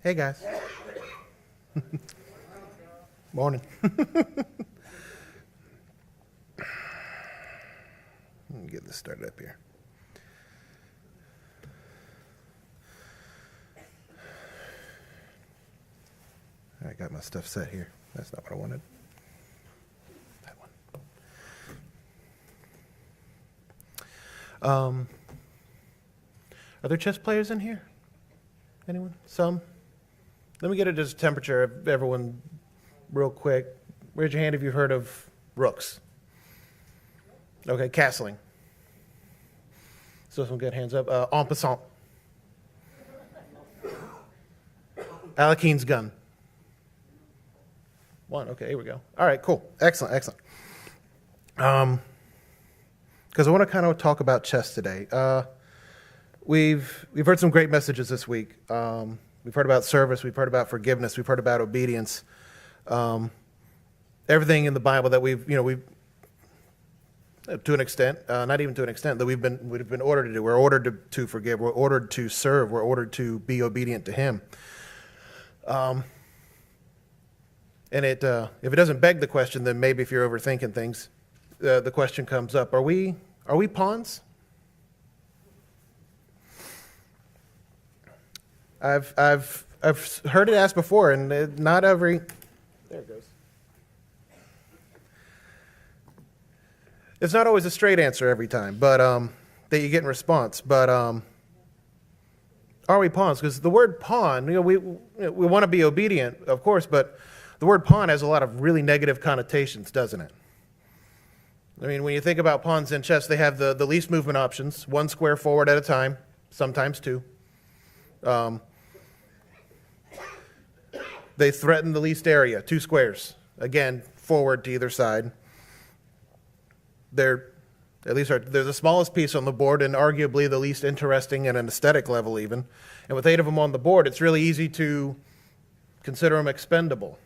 Hey, guys. Morning. Let me get this started up here. I got my stuff set here. That's not what I wanted. That one. Are there chess players in here? Anyone? Some? Let me get a just temperature of everyone real quick. Raise your hand if you've heard of rooks. Okay, castling. So some good hands up. En passant. Alekine's gun. One. Okay, here we go. All right, cool. Excellent. Because I want to kind of talk about chess today. We've heard some great messages this week. We've heard about service. We've heard about forgiveness. We've heard about obedience. Everything in the Bible that we've to an extent, not even to an extent, that we've been ordered to do. We're ordered to forgive. We're ordered to serve. We're ordered to be obedient to Him. And if it doesn't beg the question, then maybe if you're overthinking things, the question comes up: Are we pawns? I've heard it asked before, and not every. There it goes. It's not always a straight answer every time, but that you get in response. But are we pawns? Because the word pawn, we want to be obedient, of course, but the word pawn has a lot of really negative connotations, doesn't it? I mean, when you think about pawns in chess, they have the least movement options, one square forward at a time, sometimes two. They threaten the least area, 2 squares. Again, forward to either side. They're the smallest piece on the board and arguably the least interesting at an aesthetic level even. And with 8 of them on the board, it's really easy to consider them expendable.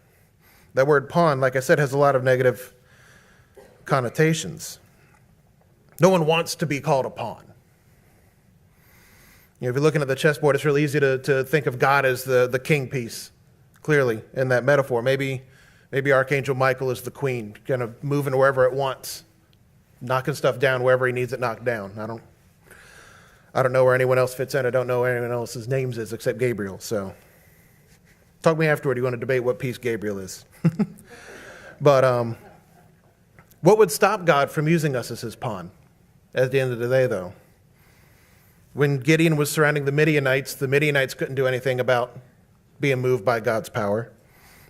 That word pawn, like I said, has a lot of negative connotations. No one wants to be called a pawn. If you're looking at the chessboard, it's really easy to think of God as the king piece, clearly, in that metaphor. Maybe Archangel Michael is the queen, kind of moving wherever it wants, knocking stuff down wherever he needs it knocked down. I don't know where anyone else fits in. I don't know where anyone else's names is except Gabriel. So talk to me afterward. You want to debate what piece Gabriel is. But what would stop God from using us as his pawn at the end of the day, though? When Gideon was surrounding the Midianites couldn't do anything about being moved by God's power.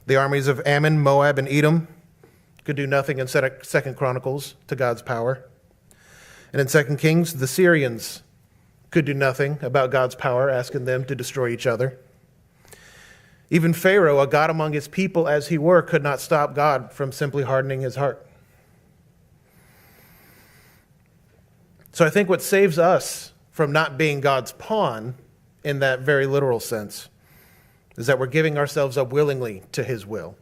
The armies of Ammon, Moab, and Edom could do nothing in 2 Chronicles to God's power. And in 2 Kings, the Syrians could do nothing about God's power, asking them to destroy each other. Even Pharaoh, a God among his people as he were, could not stop God from simply hardening his heart. So I think what saves us from not being God's pawn in that very literal sense is that we're giving ourselves up willingly to his will,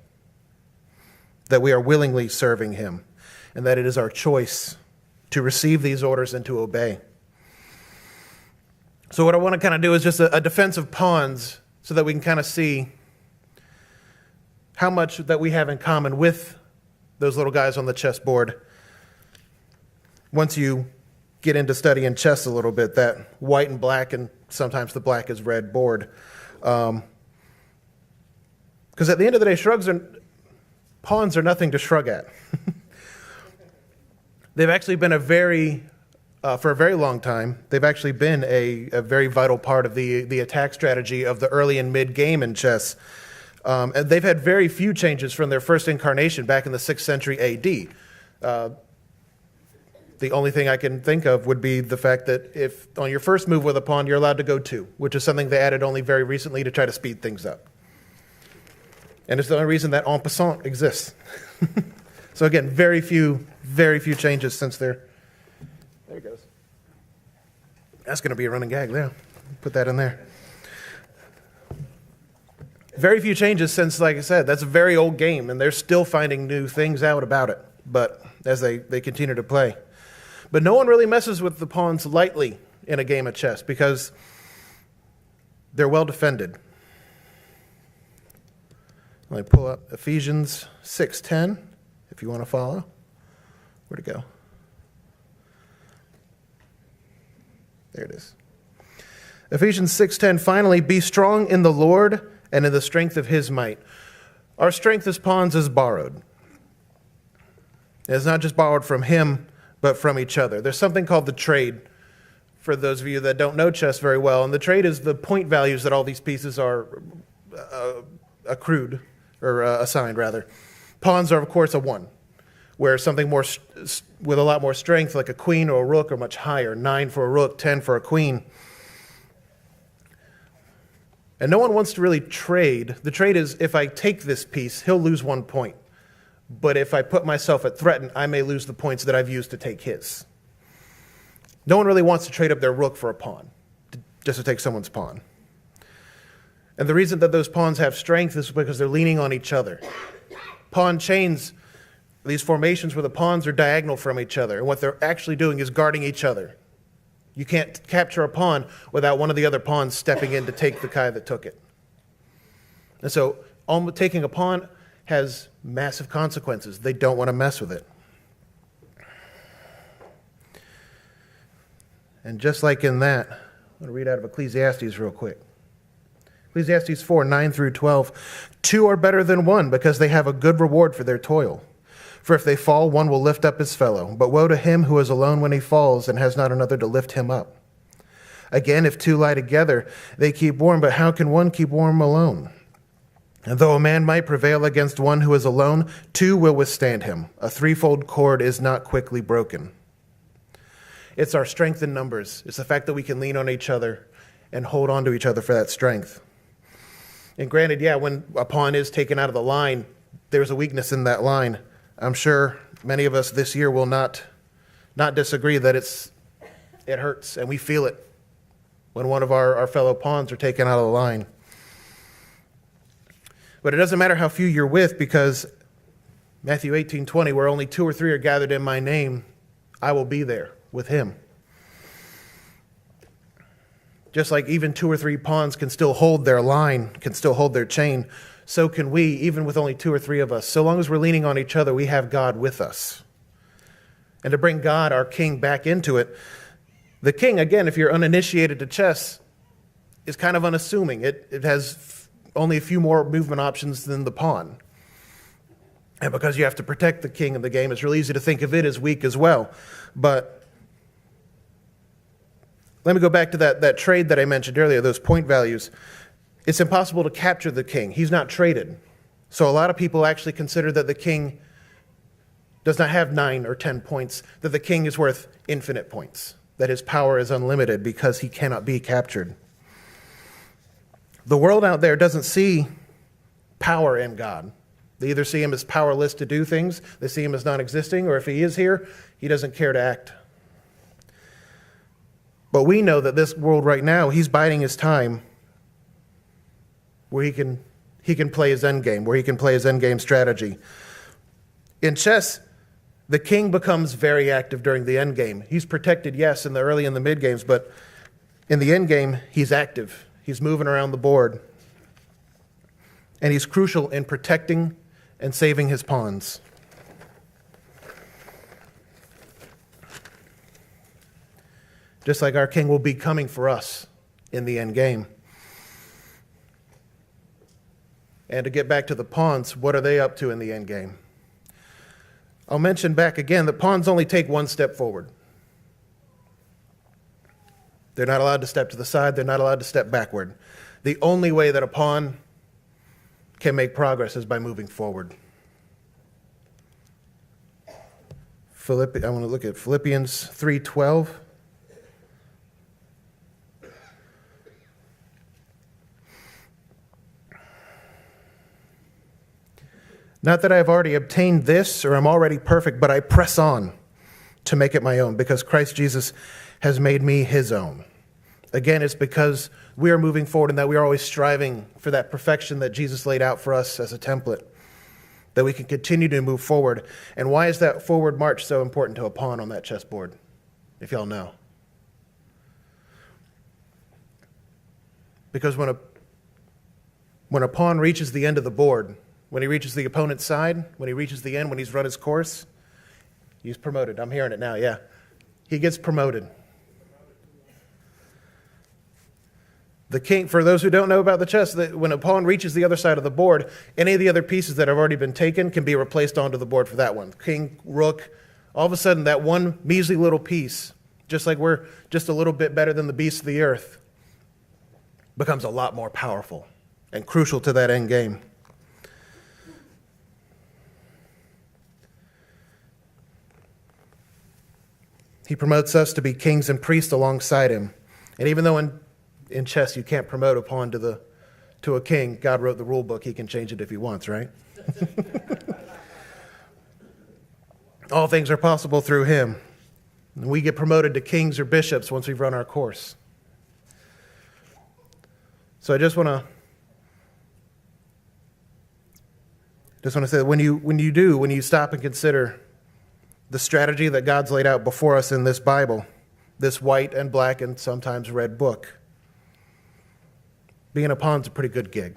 that we are willingly serving him, and that it is our choice to receive these orders and to obey. So what I want to kind of do is just a defense of pawns so that we can kind of see how much that we have in common with those little guys on the chessboard. Once you get into studying chess a little bit, that white and black and sometimes the black is red board. Because at the end of the day, pawns are nothing to shrug at. They've actually been for a very long time, they've actually been a very vital part of the attack strategy of the early and mid-game in chess. And they've had very few changes from their first incarnation back in the 6th century A.D. The only thing I can think of would be the fact that if on your first move with a pawn, you're allowed to go 2, which is something they added only very recently to try to speed things up. And it's the only reason that en passant exists. So again, very few changes since there it goes. That's going to be a running gag there. Put that in there. Very few changes since, like I said, that's a very old game, and they're still finding new things out about it, but as they continue to play. But no one really messes with the pawns lightly in a game of chess because they're well defended. Let me pull up Ephesians 6:10, if you want to follow. Where'd it go? There it is. Ephesians 6:10, finally, be strong in the Lord and in the strength of his might. Our strength as pawns is borrowed. It's not just borrowed from him, but from each other. There's something called the trade, for those of you that don't know chess very well. And the trade is the point values that all these pieces are accrued, or assigned, rather. Pawns are, of course, a 1, where something more with a lot more strength, like a queen or a rook, are much higher. 9 for a rook, 10 for a queen. And no one wants to really trade. The trade is, if I take this piece, he'll lose 1 point. But if I put myself at threaten, I may lose the points that I've used to take his. No one really wants to trade up their rook for a pawn, just to take someone's pawn. And the reason that those pawns have strength is because they're leaning on each other. Pawn chains, these formations where the pawns are diagonal from each other, and what they're actually doing is guarding each other. You can't capture a pawn without one of the other pawns stepping in to take the guy that took it. And so taking a pawn has massive consequences. They don't want to mess with it. And just like in that, I'm going to read out of Ecclesiastes real quick. Ecclesiastes 4:9 through 12. 2 are better than 1 because they have a good reward for their toil. For if they fall, one will lift up his fellow. But woe to him who is alone when he falls and has not another to lift him up. Again, if 2 lie together, they keep warm. But how can one keep warm alone? And though a man might prevail against one who is alone, 2 will withstand him. A threefold cord is not quickly broken. It's our strength in numbers. It's the fact that we can lean on each other and hold on to each other for that strength. And granted, when a pawn is taken out of the line, there's a weakness in that line. I'm sure many of us this year will not disagree that it hurts, and we feel it when one of our fellow pawns are taken out of the line. But it doesn't matter how few you're with, because Matthew 18:20, where only 2 or 3 are gathered in my name, I will be there with him. Just like even 2 or 3 pawns can still hold their line, can still hold their chain, so can we, even with only 2 or 3 of us. So long as we're leaning on each other, we have God with us. And to bring God, our king, back into it, the king, again, if you're uninitiated to chess, is kind of unassuming. It has only a few more movement options than the pawn. And because you have to protect the king of the game, it's really easy to think of it as weak as well. But let me go back to that trade that I mentioned earlier, those point values. It's impossible to capture the king. He's not traded. So a lot of people actually consider that the king does not have 9 or 10 points, that the king is worth infinite points, that his power is unlimited because he cannot be captured. The world out there doesn't see power in God. They either see him as powerless to do things, they see him as non-existing, or if he is here, he doesn't care to act. But we know that this world right now, he's biding his time where he can play his endgame, where he can play his endgame strategy. In chess, the king becomes very active during the endgame. He's protected, yes, in the early and the mid games, but in the endgame, he's active. He's moving around the board. And he's crucial in protecting and saving his pawns. Just like our king will be coming for us in the end game. And to get back to the pawns, what are they up to in the end game? I'll mention back again that pawns only take 1 step forward. They're not allowed to step to the side. They're not allowed to step backward. The only way that a pawn can make progress is by moving forward. I want to look at Philippians 3:12. Not that I have already obtained this or am already perfect, but I press on to make it my own because Christ Jesus has made me his own. Again, it's because we are moving forward and that we are always striving for that perfection that Jesus laid out for us as a template, that we can continue to move forward. And why is that forward march so important to a pawn on that chessboard, if y'all know? Because when a pawn reaches the end of the board, when he reaches the opponent's side, when he reaches the end, when he's run his course, he's promoted. I'm hearing it now, yeah. He gets promoted. The king, for those who don't know about the chess, when a pawn reaches the other side of the board, any of the other pieces that have already been taken can be replaced onto the board for that one. King, rook, all of a sudden that one measly little piece, just like we're just a little bit better than the beasts of the earth, becomes a lot more powerful and crucial to that end game. He promotes us to be kings and priests alongside him. And even though in chess you can't promote a pawn to a king, God wrote the rule book. He can change it if he wants, right? All things are possible through him. And we get promoted to kings or bishops once we've run our course. So I just want to say that when you stop and consider the strategy that God's laid out before us in this Bible, this white and black and sometimes red book, being a pawn's a pretty good gig.